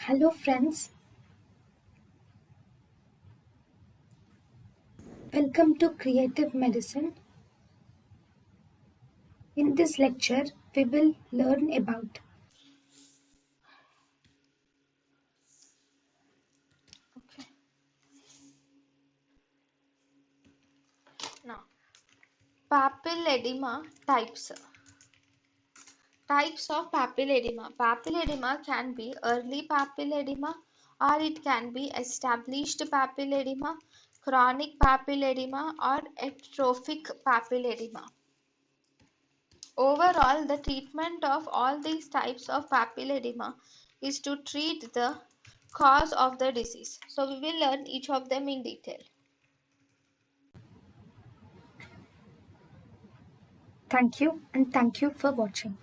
Hello friends, welcome to Creative Medicine. In this lecture, we will learn about Okay. Now, papilledema types. Types of papilledema. Papilledema can be early papilledema or it can be established papilledema, chronic papilledema or atrophic papilledema. Overall, the treatment of all these types of papilledema is to treat the cause of the disease. So we will learn each of them in detail. thank you and thank you for watching.